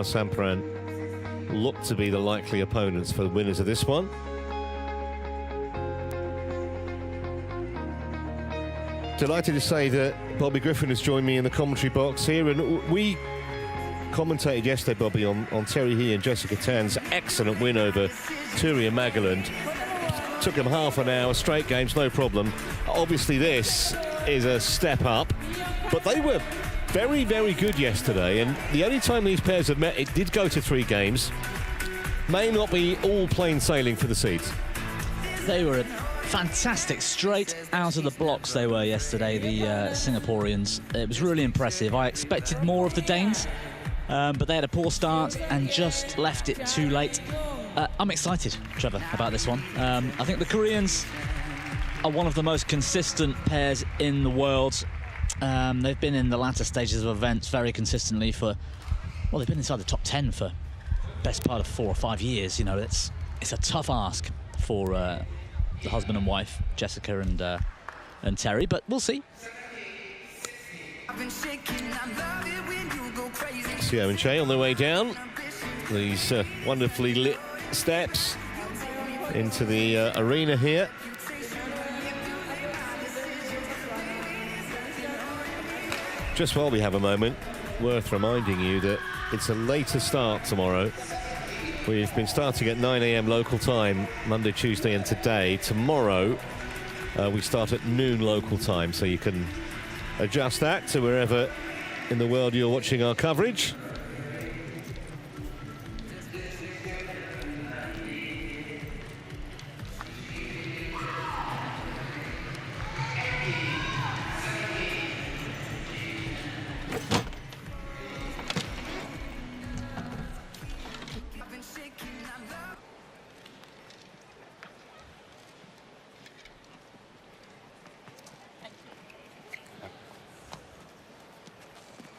Sampran look to be the likely opponents for the winners of this one. Delighted to say that Bobby Griffin has joined me in the commentary box here, and we commentated yesterday, Bobby, on Terry He and Jessica Tan's excellent win over Turi and Magaland. Took them half an hour, straight games, no problem. Obviously this is a step up, but they were very, very good yesterday, and the only time these pairs have met, it did go to 3 games. May not be all plain sailing for the seeds. They were fantastic, straight out of the blocks they were yesterday, the Singaporeans. It was really impressive. I expected more of the Danes, but they had a poor start and just left it too late. I'm excited, Trevor, about this one. I think the Koreans are one of the most consistent pairs in the world. They've been in the latter stages of events very consistently for, well, they've been inside the top 10 for best part of 4 or 5 years. You know, it's a tough ask for the husband and wife, Jessica and Terry, but we'll see. Sio and Chae on their way down these wonderfully lit steps into the arena here. Just while we have a moment, worth reminding you that it's a later start tomorrow. We've been starting at 9 AM local time, Monday, Tuesday and today. Tomorrow, we start at noon local time, so you can adjust that to wherever in the world you're watching our coverage.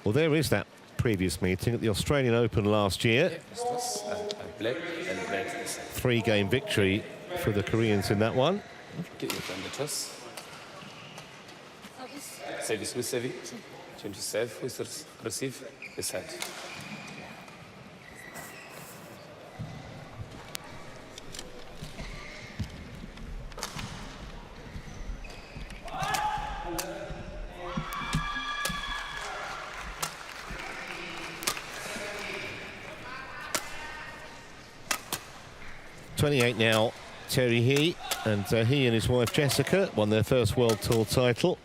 Well, there is that previous meeting at the Australian Open last year. 3-game victory for the Koreans in that one. Service with service, change to serve with receive this head. .28 now, Terry He, and he and his wife Jessica won their first World Tour title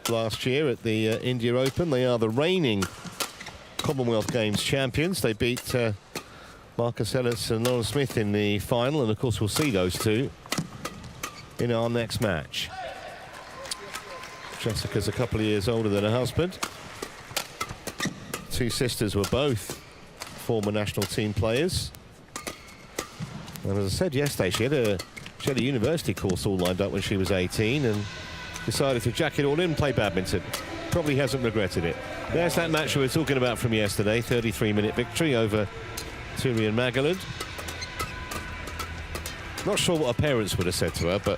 last year at the India Open. They are the reigning Commonwealth Games champions. They beat Marcus Ellis and Lauren Smith in the final, and of course we'll see those two in our next match. Jessica's a couple of years older than her husband. 2 sisters were both former national team players. And as I said yesterday, she had a university course all lined up when she was 18 and decided to jack it all in and play badminton. Probably hasn't regretted it. There's that match we were talking about from yesterday, 33-minute victory over Turi and Magaland. Not sure what her parents would have said to her, but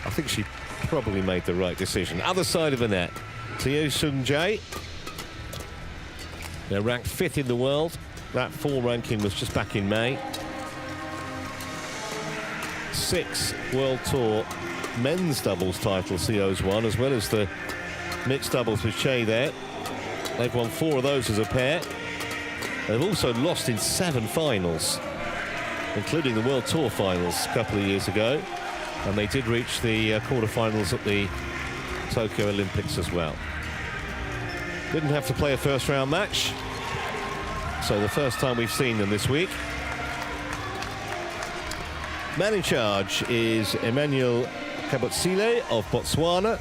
I think she probably made the right decision. Other side of the net, Teo Sun-jae. They're ranked 5th in the world. That 4 ranking was just back in May. 6 World Tour men's doubles titles Sio's won, as well as the mixed doubles with Chae there. They've won 4 of those as a pair. They've also lost in 7 finals, including the World Tour finals a couple of years ago. And they did reach the quarterfinals at the Tokyo Olympics as well. Didn't have to play a first-round match, so the first time we've seen them this week. Man in charge is Emmanuel Kabotsile of Botswana.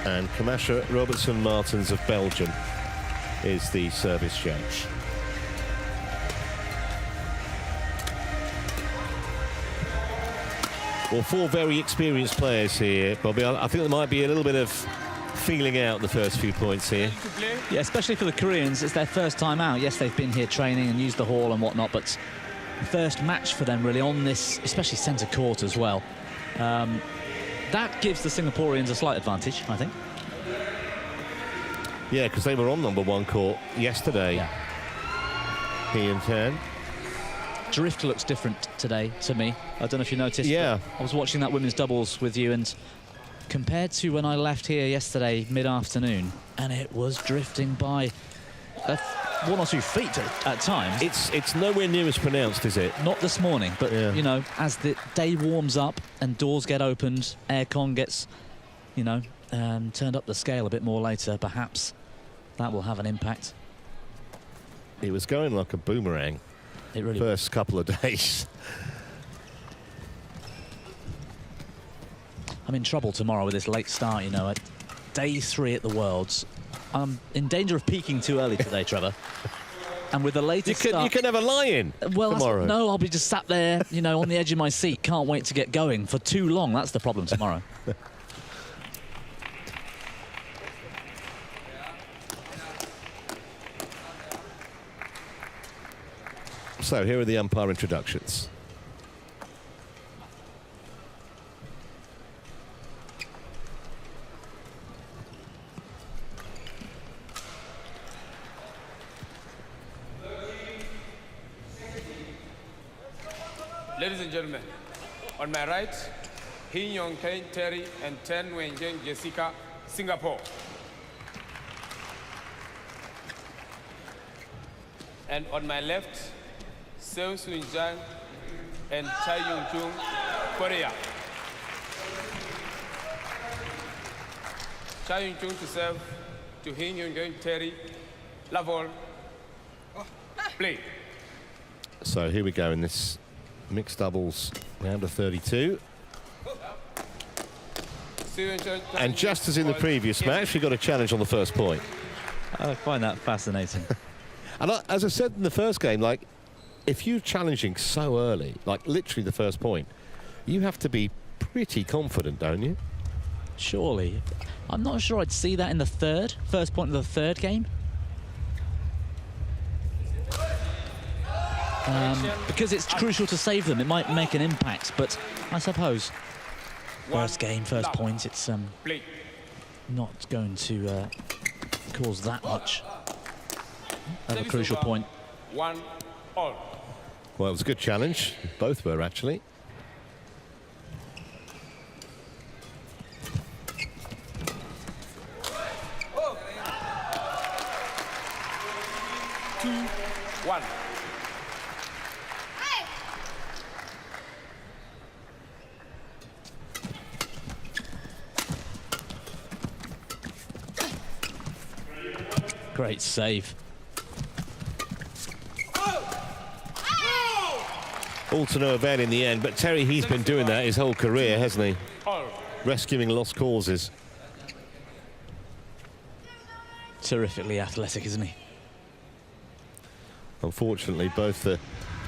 And Kamasha Robertson-Martins of Belgium is the service judge. Well, 4 very experienced players here, Bobby. I think there might be a little bit of feeling out the first few points here. Yeah, especially for the Koreans, it's their first time out. Yes, they've been here training and used the hall and whatnot, but first match for them really on this, especially centre court as well. That gives the Singaporeans a slight advantage, I think. Yeah, because they were on #1 court yesterday. Yeah. He and Tan. Drift looks different today to me. I don't know if you noticed. Yeah. I was watching that women's doubles with you, and compared to when I left here yesterday mid-afternoon, and it was drifting by 1 or 2 feet at times. It's nowhere near as pronounced, is it? Not this morning, but Yeah. you know, as the day warms up and doors get opened, aircon gets, you know, turned up the scale a bit more later, perhaps that will have an impact. It was going like a boomerang. It really First couple of days. I'm in trouble tomorrow with this late start, you know, at day 3 at the Worlds. I'm in danger of peaking too early today, Trevor. And with the latest start... You can have a lie-in tomorrow. No, I'll be just sat there, you know, on the edge of my seat. Can't wait to get going for too long. That's the problem tomorrow. So here are the umpire introductions. Ladies and gentlemen, on my right, Hin Yong Kane Terry and Ten Wen Jeng Jessica, Singapore. And on my left, Seo Soon Jang and Chae Yong Chung, Korea. Chae Yong Chung to serve to Hin Yong Kane Terry, Lavol, play. So here we go in this mixed doubles round of 32. And just as in the previous match, we got a challenge on the first point. I find that fascinating. And as I said in the first game, like, if you're challenging so early, like literally the first point, you have to be pretty confident, don't you? Surely. I'm not sure I'd see that in the first point of the third game. Because it's crucial to save them. It might make an impact, but I suppose first game, first point, it's not going to cause that much of a crucial point. 1 all. Well, it was a good challenge. Both were, actually. Two, 1. Great save. All to no avail in the end, but Terry, he's been doing that his whole career, hasn't he? Rescuing lost causes. Terrifically athletic, isn't he? Unfortunately,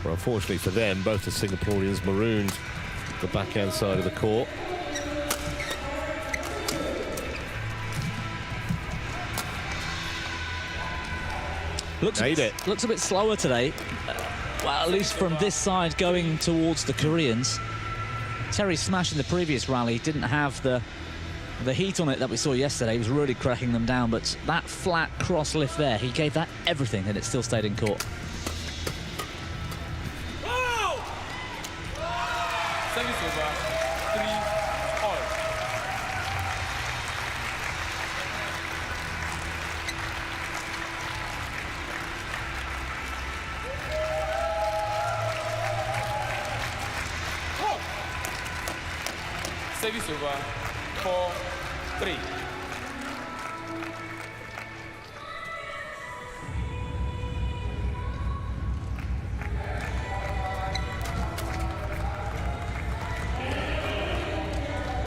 unfortunately for them, both the Singaporeans marooned the backhand side of the court. Looks a bit slower today. Well, at least from this side going towards the Koreans. Terry's smash in the previous rally didn't have the heat on it that we saw yesterday. He was really cracking them down, but that flat cross lift there, he gave that everything and it still stayed in court. Service over, 3 all. Service over, 4-3.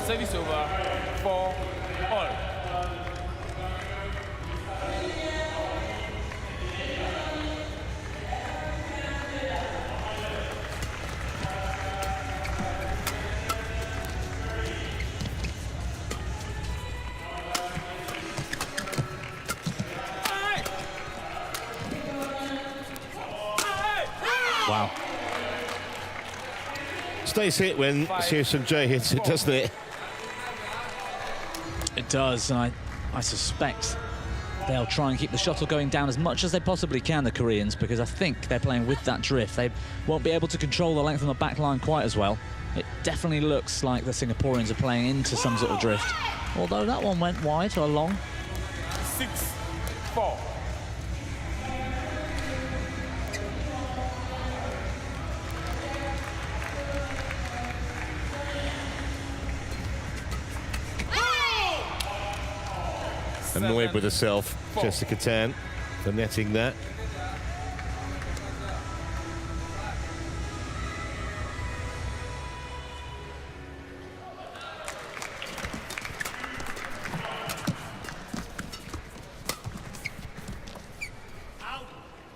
Service over, 4 all. Wow. Stays hit when Searson J hits it, doesn't it? It does, and I suspect They'll try and keep the shuttle going down as much as they possibly can, the Koreans, because I think they're playing with that drift. They won't be able to control the length of the back line quite as well. It definitely looks like the Singaporeans are playing into some sort of drift. Although that one went wide or long. 6-4. Annoyed with herself, Jessica Tan, for netting that.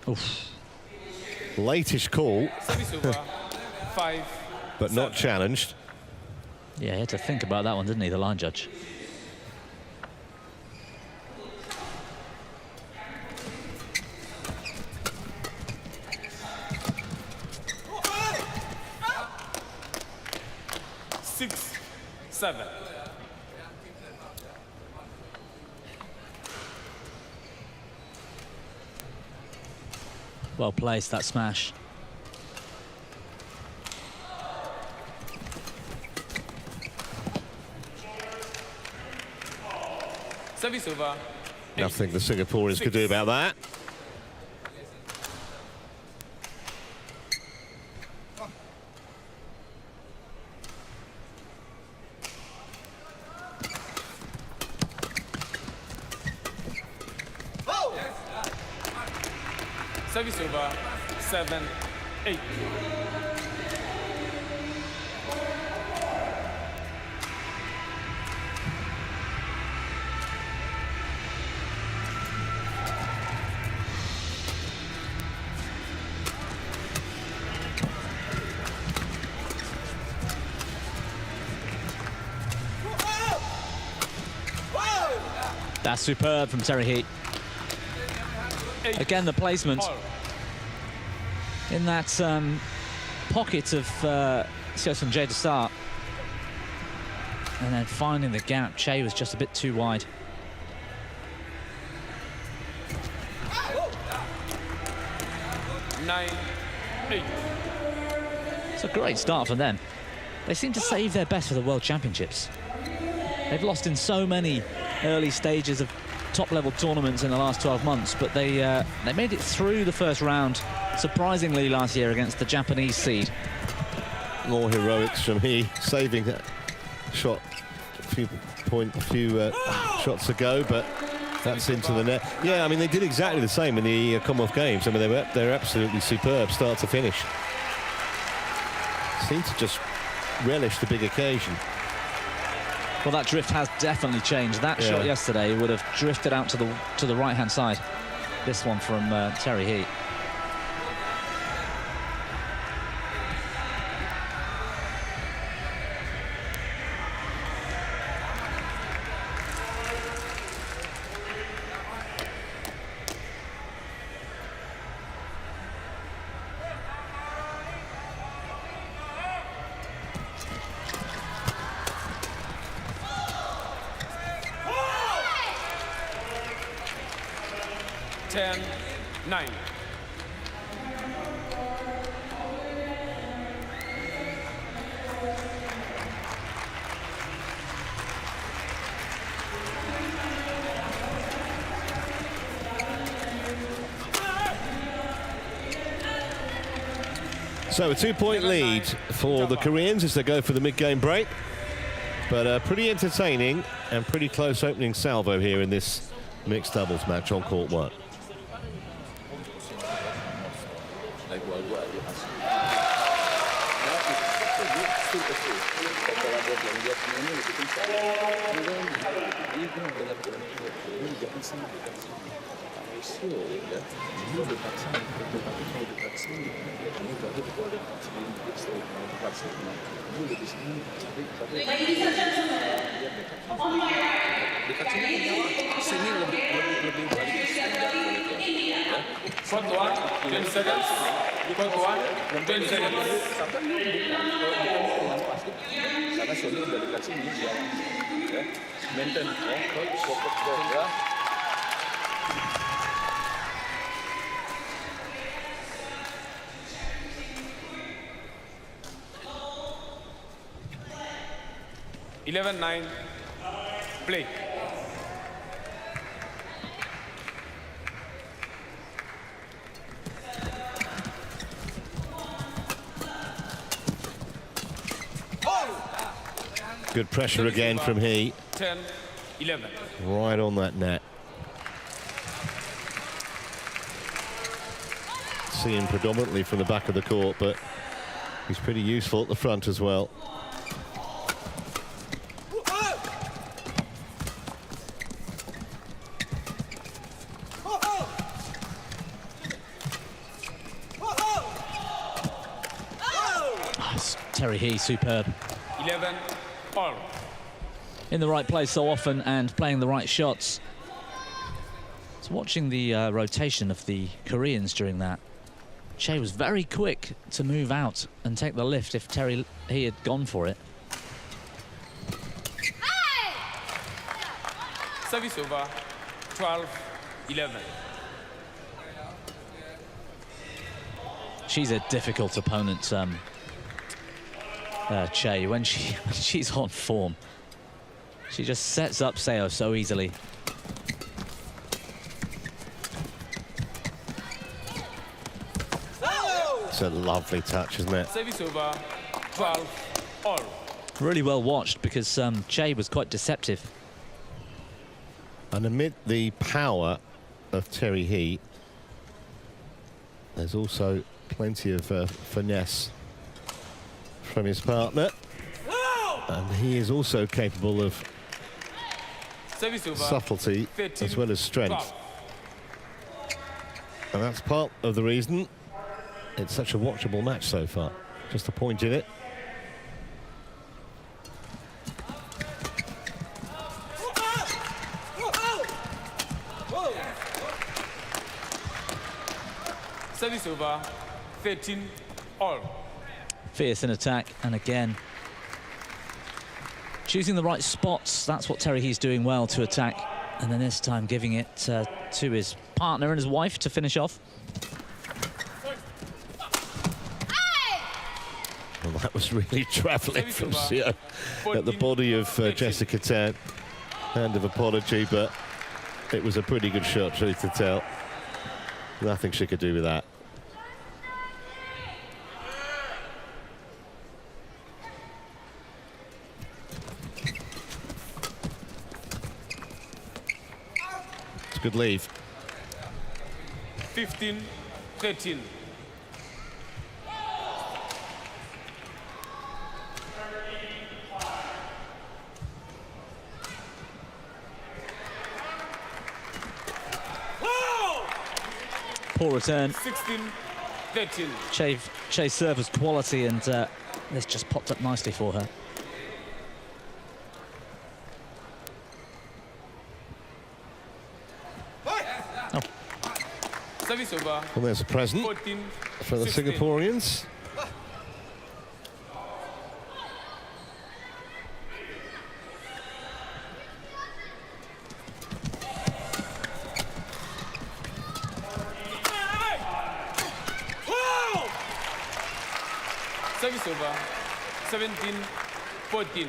Oof. Latish call, Service over. 5. but not challenged. Yeah, he had to think about that one, didn't he, the line judge? Six, 7. Well placed, that smash. Service over. Nothing the Singaporeans could do about that. Service over. 7-8. That's superb from Terry Heat. Again, the placement in that pocket of Seosun Jae to start. And then finding the gap. Chae was just a bit too wide. Nine, 8. It's a great start for them. They seem to save their best for the World Championships. They've lost in so many early stages of top-level tournaments in the last 12 months, but they made it through the first round, surprisingly, last year against the Japanese seed. More heroics from he, saving that shot a few shots ago, but that's into the net. Yeah, I mean, they did exactly the same in the Commonwealth Games. I mean, they're absolutely superb, start to finish. Seem to just relish the big occasion. Well, that drift has definitely changed. That shot yesterday would have drifted out to the right-hand side. This one from Terry Heat. Nine. So a 2-point lead for the Koreans as they go for the mid-game break. But pretty entertaining and pretty close opening salvo here in this mixed doubles match on court 1. Front one, 20 seconds. Front one, 20 seconds. Karena Sony udah dekat sini ya, maintain fokus ya. 11-9, play. Good pressure again from he. 10-11. Right on that net. See him predominantly from the back of the court, but he's pretty useful at the front as well. Terry He, superb. 11 all. In the right place so often and playing the right shots. So watching the rotation of the Koreans during that, Chae was very quick to move out and take the lift if Terry He had gone for it. Service over, 12-11. She's a difficult opponent, Chae, when she's on form. She just sets up Seo so easily. It's a lovely touch, isn't it? Service over, 12 all. Really well watched because Chae was quite deceptive. And amid the power of Terry He, there's also plenty of finesse from his partner. And he is also capable of Service over, subtlety 13, as well as strength. 12. And that's part of the reason it's such a watchable match so far. Just a point in it. Service over, 13 all. Fierce in attack, and again choosing the right spots. That's what Terry He's doing well to attack, and then this time giving it to his partner and his wife to finish off. Well, that was really travelling from Seo at the body of Jessica Tan. Hand of apology, but it was a pretty good shot, truth to tell. Nothing she could do with that. It's a good leave. 15-13. Poor return. 16-13. Chae's serve was quality, and this just popped up nicely for her. Oh. Service over. Well, there's a present 14, for the 16. Singaporeans. Service over, 17-14.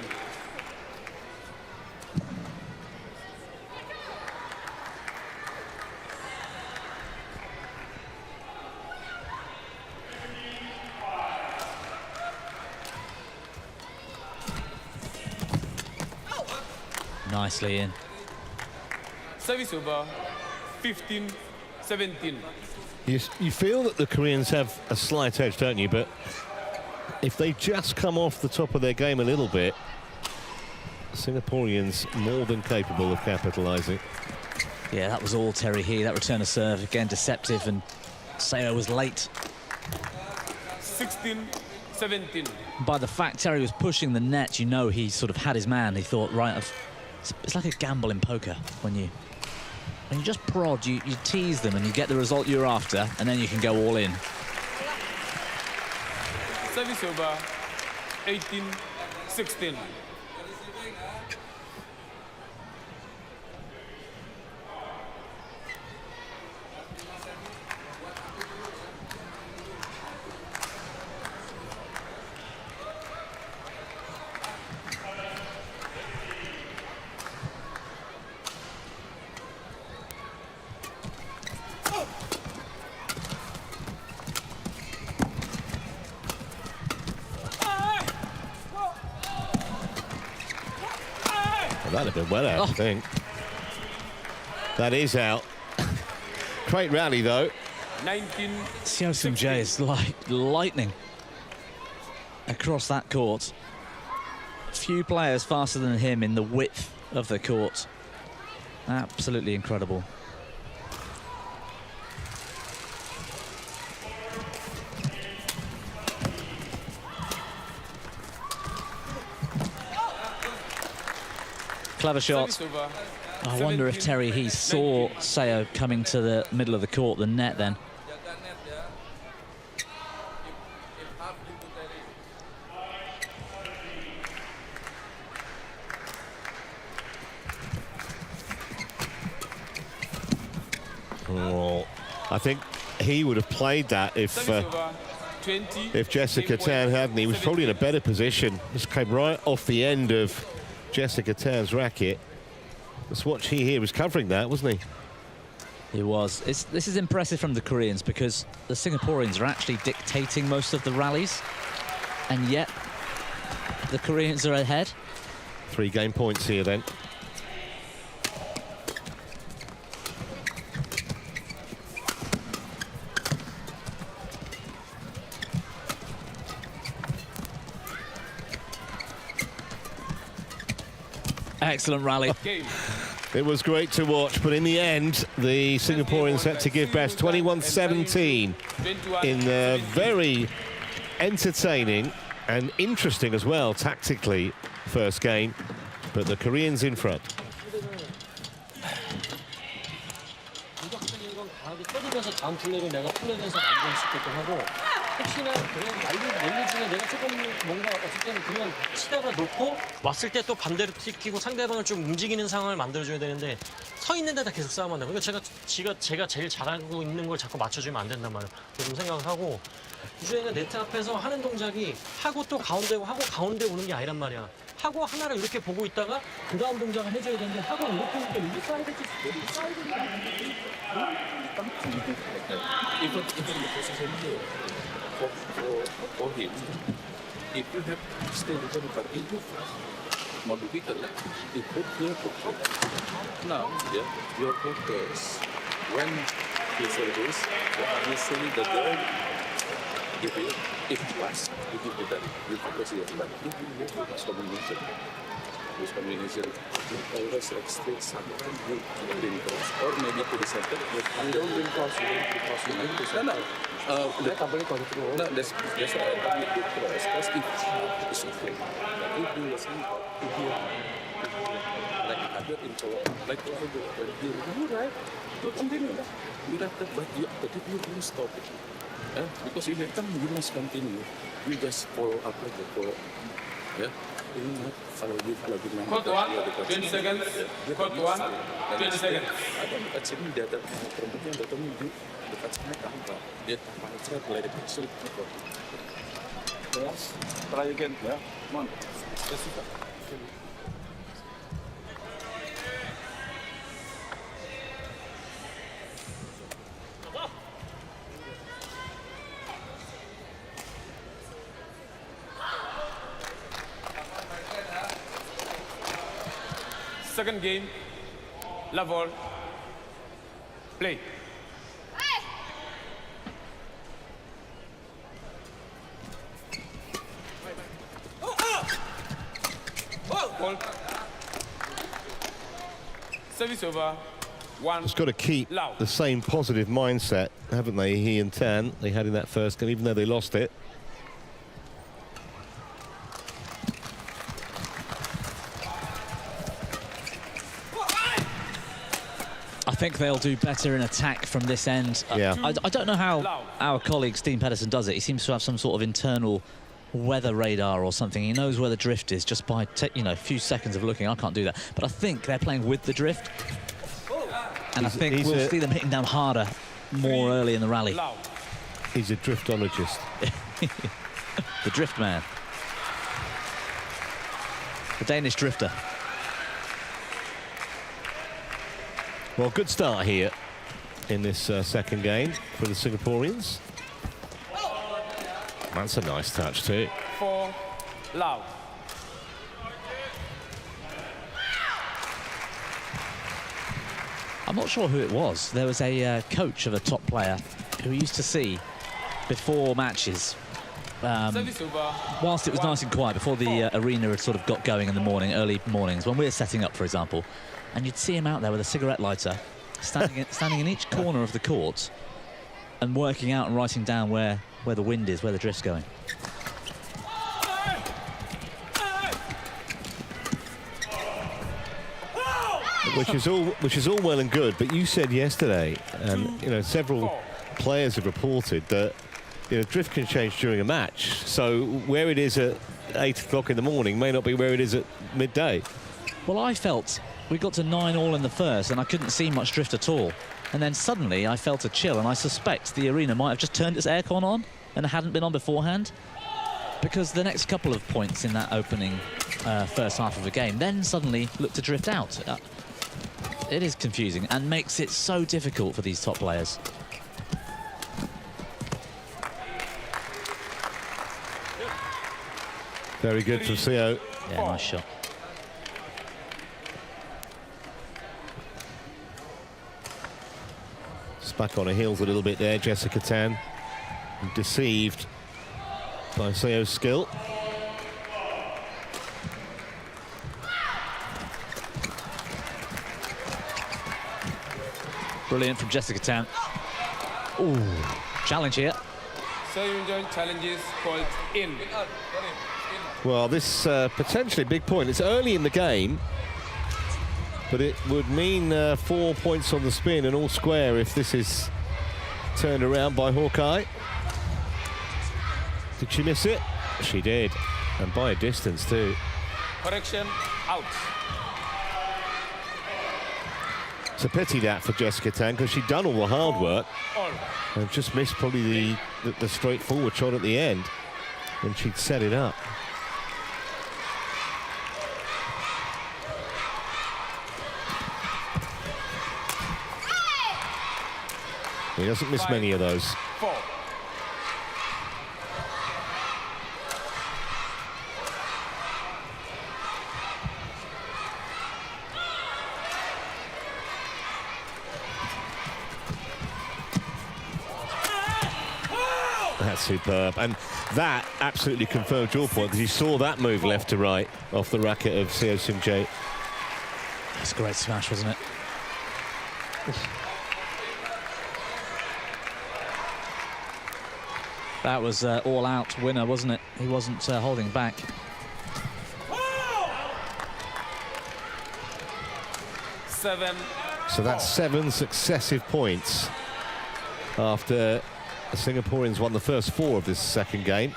Nicely in. Service over, 15-17. You feel that the Koreans have a slight edge, don't you? But if they just come off the top of their game a little bit, Singaporeans more than capable of capitalising. Yeah, that was all Terry He. That return of serve, again, deceptive, and Seo was late. 16-17. By the fact Terry was pushing the net, you know he sort of had his man. He thought, right, it's like a gamble in poker. When you just prod, you tease them and you get the result you're after, and then you can go all in. Service over, 18-16. That'd have been well out, I think. That is out. Great rally, though. 19. Chae is like lightning across that court. Few players faster than him in the width of the court. Absolutely incredible. Clever shot. I wonder if Terry he saw Chae coming to the middle of the court, the net then. Well, I think he would have played that if Jessica Tan hadn't. He was probably in a better position. This came right off the end of Jessica Tan's racket. Let's watch. He was covering that, wasn't he? He was. This is impressive from the Koreans because the Singaporeans are actually dictating most of the rallies, and yet the Koreans are ahead. 3 game points here then. Excellent rally. It was great to watch, but in the end, the Singaporeans had to give best 21-17 in a very entertaining and interesting as well, tactically, first game. But the Koreans in front. 혹시나 그런 랠리 중에 내가 조금 뭔가 어쩔 때는 그냥 치다가 놓고 왔을 때 또 반대로 튀기고 상대방을 좀 움직이는 상황을 만들어줘야 되는데 서 있는 데다 계속 싸움한다. 그러니까 제가 제일 잘하고 있는 걸 자꾸 맞춰주면 안 된단 말이에요. 그런 생각을 하고 유주행은 네트 앞에서 하는 동작이 하고 또 가운데고 하고 가운데 오는 게 아니란 말이야. 하고 하나를 이렇게 보고 있다가 그 다음 동작을 해줘야 되는데 하고 이렇게 오니까 이게 사이드 for him, if you have stayed a little bit into more difficult, it put your focus. Now, your focus when you say this, obviously the girl give you, if you pass, you give it that, you focus here, but if you focus combination, this combination, you always like straight sometimes you bring cross, or maybe to the center, you don't bring cross, you bring to center. No, that's why I bring cross, because if it's okay, but if you listen to hear, like other info, like when you right, you continue, you have to, but you don't stop it, because if you come, you must continue, you just follow up like follow, Court 1, 20 seconds. Court 1, 20 seconds. Ada dekat sini dia ada perempuan datang di dekat sini tanpa dia tanpa cepat mulai dekat sulit gitu. Try again, ya. Come on. Second game, level, play. Hold. Service over. One. Just got to keep the same positive mindset, haven't they? He and Tan, they had in that first game, even though they lost it. I think they'll do better in attack from this end. Yeah. I don't know how our colleague Steen Pedersen does it. He seems to have some sort of internal weather radar or something. He knows where the drift is just by a few seconds of looking. I can't do that. But I think they're playing with the drift. And I think we'll see them hitting down harder more early in the rally. He's a driftologist. The drift man. The Danish drifter. Well, good start here in this second game for the Singaporeans. That's a nice touch too. 4, loud. not sure who it was. There was a coach of a top player who we used to see before matches. Whilst it was nice and quiet, before the arena had sort of got going in the morning, early mornings, when we were setting up, for example, and you'd see him out there with a cigarette lighter, standing in each corner of the court and working out and writing down where the wind is, where the drift's going. Which is all well and good, but you said yesterday, and you know, several players have reported that, you know, drift can change during a match. So where it is at 8 o'clock in the morning may not be where it is at midday. Well, I felt we got to 9-all in the first, and I couldn't see much drift at all. And then suddenly I felt a chill, and I suspect the arena might have just turned its aircon on and it hadn't been on beforehand, because the next couple of points in that opening first half of the game then suddenly looked to drift out. It is confusing and makes it so difficult for these top players. Very good from Chae. Yeah, nice shot. Just back on her heels a little bit there, Jessica Tan. Deceived by Chae's skill. Brilliant from Jessica Tan. Ooh, challenge here. Chae challenges called in. Well, this potentially big point. It's early in the game, but it would mean 4 points on the spin and all square if this is turned around by Hawkeye. Did she miss it? She did, and by a distance too. Correction, out. It's a pity that for Jessica Tan, because she'd done all the hard work and just missed probably the straightforward shot at the end when she'd set it up. He doesn't miss many of those. 4. That's superb, and that absolutely confirmed your point, because you saw that move left to right off the racket of Seo Seung-jae. That's a great smash, wasn't it? That was all-out winner, wasn't it? He wasn't holding back. So that's 7 successive points after the Singaporeans won the first 4 of this second game.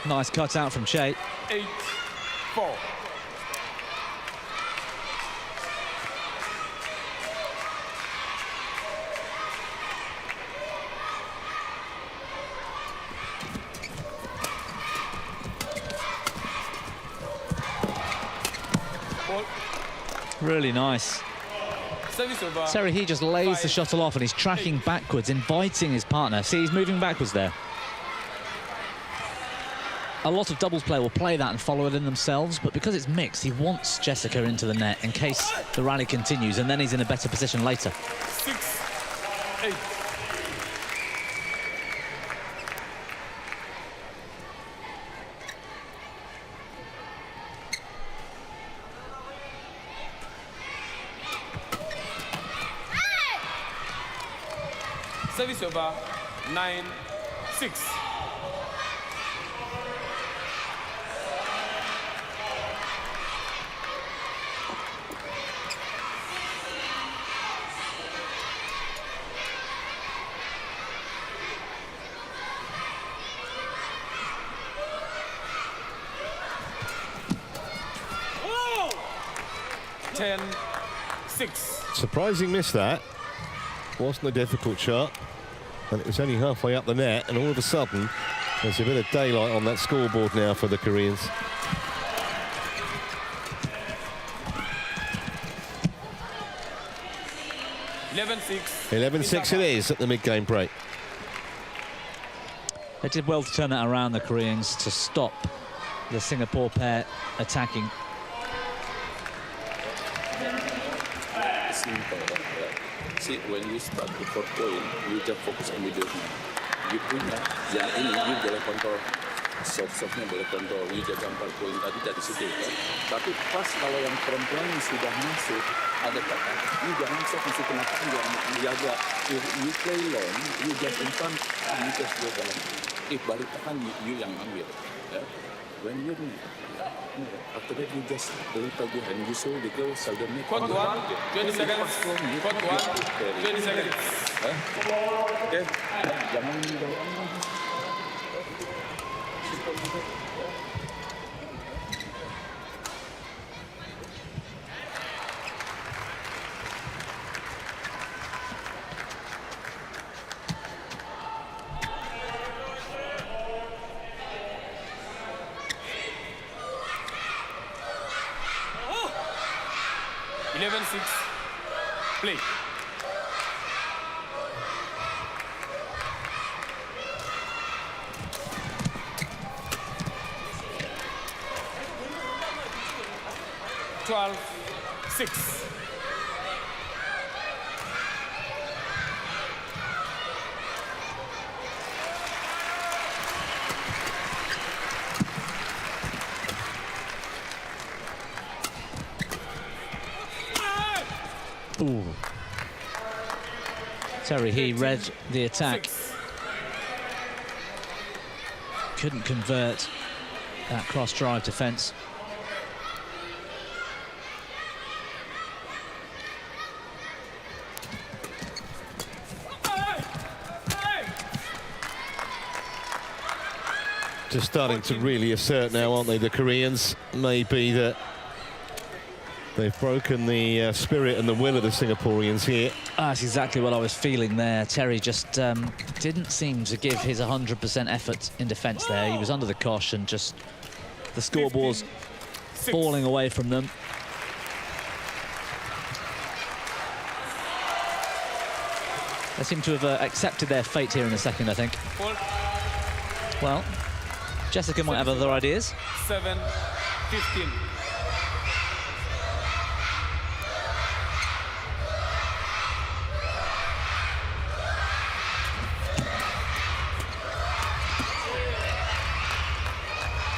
Nice cut out from Chae. 8-4. Really nice. Terry, he just lays the shuttle off and he's tracking backwards, inviting his partner. See, he's moving backwards there. A lot of doubles player will play that and follow it in themselves, but because it's mixed, he wants Jessica into the net in case the rally continues, and then he's in a better position later. 6-8. Service over, 9-6. Oh! 10-6. Surprising miss that. Wasn't a difficult shot, and it was only halfway up the net, and all of a sudden there's a bit of daylight on that scoreboard now for the Koreans. $11-6. 11-6 it is at the mid-game break. They did well to turn that around, the Koreans, to stop the Singapore pair attacking. Simple. See, when you start the 4 point, you just focus immediately. You punya yang ini, you boleh kontrol soft-softnya, boleh kontrol. You jaga 4 point tadi dari situ kan. Tapi pas kalau yang perempuan sudah masuk, ada kata, you jangan soft masih kena panjang, jaga. If you play long, you just in front, you just go down. If balik tahan, you yang ambil. Yeah? When you do, after that you just a little behind, you saw the girl suddenly. Court 1, 20 seconds. Court 1, 20 seconds. Okay, jangan Play. (12-6). Ooh. Terry, he read the attack. Couldn't convert that cross-drive defence. Just starting to really assert now, aren't they, the Koreans? Maybe that they've broken the spirit and the will of the Singaporeans here. That's exactly what I was feeling there. Terry just didn't seem to give his 100% effort in defence there. He was under the cosh and just the scoreboards falling away from them. They seem to have accepted their fate here in the second, I think. Well, Jessica might have other ideas. 7-15.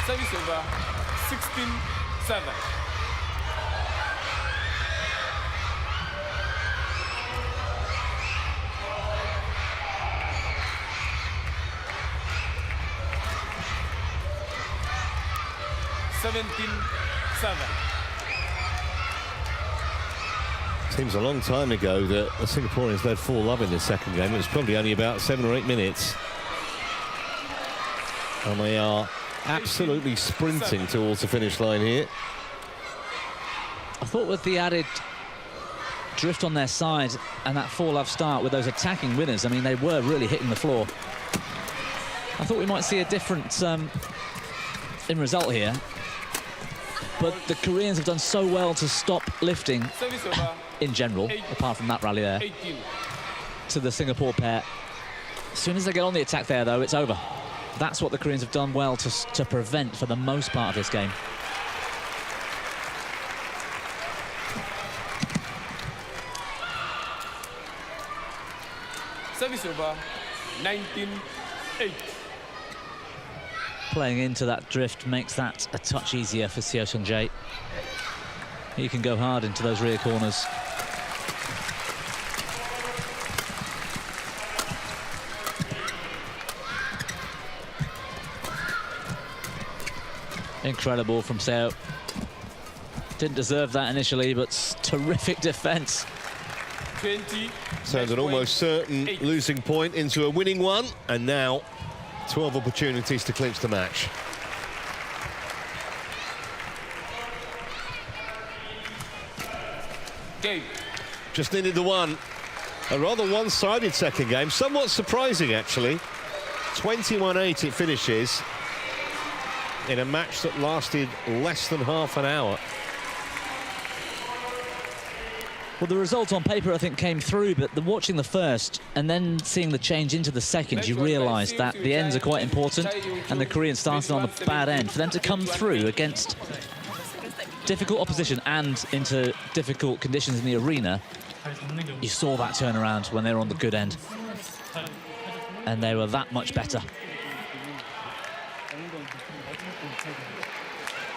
Service over, 16-7. Seems a long time ago that the Singaporeans led 4-love in this second game. It was probably only about 7 or 8 minutes. And they are absolutely sprinting towards the finish line here. I thought with the added drift on their side and that 4-love start with those attacking winners, I mean, they were really hitting the floor. I thought we might see a different in result here. But the Koreans have done so well to stop lifting in general, apart from that rally there, to the Singapore pair. As soon as they get on the attack there, though, it's over. That's what the Koreans have done well to prevent for the most part of this game. Service over, 19-8. Playing into that drift makes that a touch easier for Seo Seung-jae. He can go hard into those rear corners. Incredible from Seo. Didn't deserve that initially, but terrific defence. 20. Turned an almost certain losing point into a winning one, and now 12 opportunities to clinch the match. Game. Just needed the one. A rather one-sided second game, somewhat surprising actually. 21-8 it finishes in a match that lasted less than half an hour. Well, the result on paper, I think, came through, but watching the first and then seeing the change into the second, you realise that the ends are quite important, and the Koreans started on the bad end. For them to come through against difficult opposition and into difficult conditions in the arena, you saw that turnaround when they were on the good end. And they were that much better.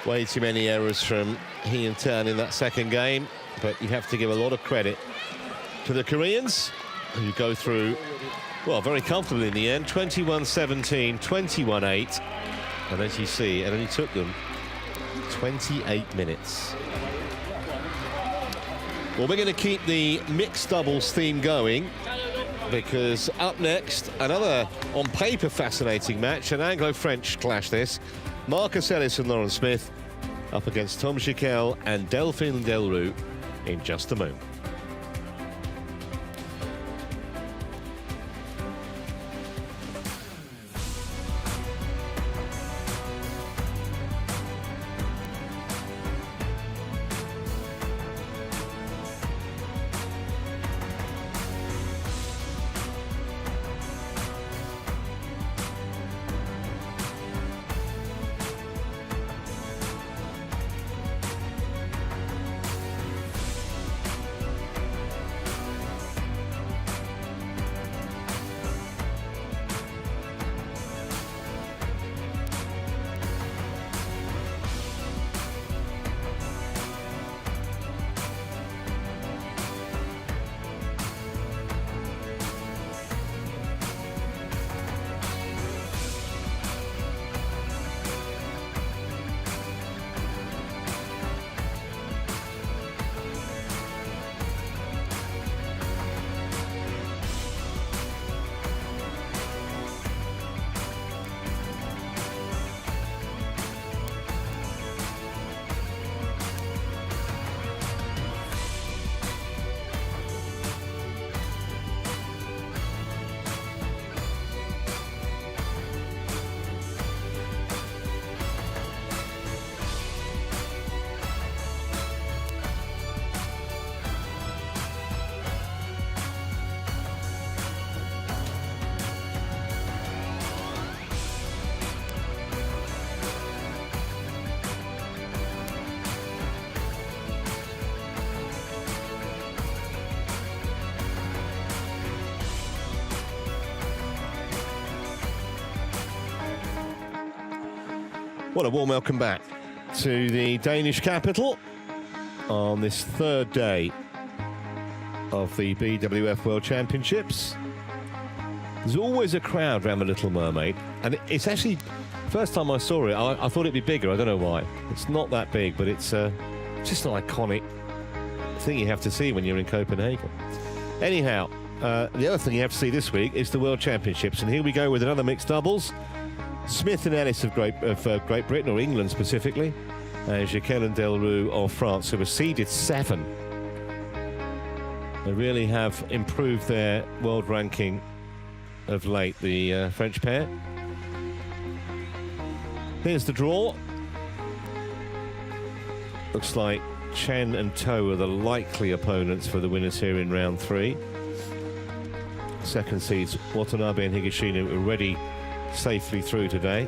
Way too many errors from Hee and Tan in that second game, but you have to give a lot of credit to the Koreans, who go through, well, very comfortably in the end, 21-17, 21-8, and as you see, it only took them 28 minutes. Well, we're going to keep the mixed doubles theme going, because up next, another on paper fascinating match, an Anglo-French clash this. Marcus Ellis and Lauren Smith up against Tom Schickel and Delphine Delroux in just a moment. What a warm welcome back to the Danish capital on this third day of the BWF World Championships. There's always a crowd around the Little Mermaid, and it's actually, first time I saw it, I thought it'd be bigger. I don't know why. It's not that big, but it's just an iconic thing you have to see when you're in Copenhagen. Anyhow, the other thing you have to see this week is the World Championships, and here we go with another mixed doubles. Smith and Ellis of Great Britain, or England specifically, and Schickel and Delroux of France, who were seeded 7. They really have improved their world ranking of late, the French pair. Here's the draw. Looks like Chen and To are the likely opponents for the winners here in round 3. Second seeds Watanabe and Higashino already safely through today.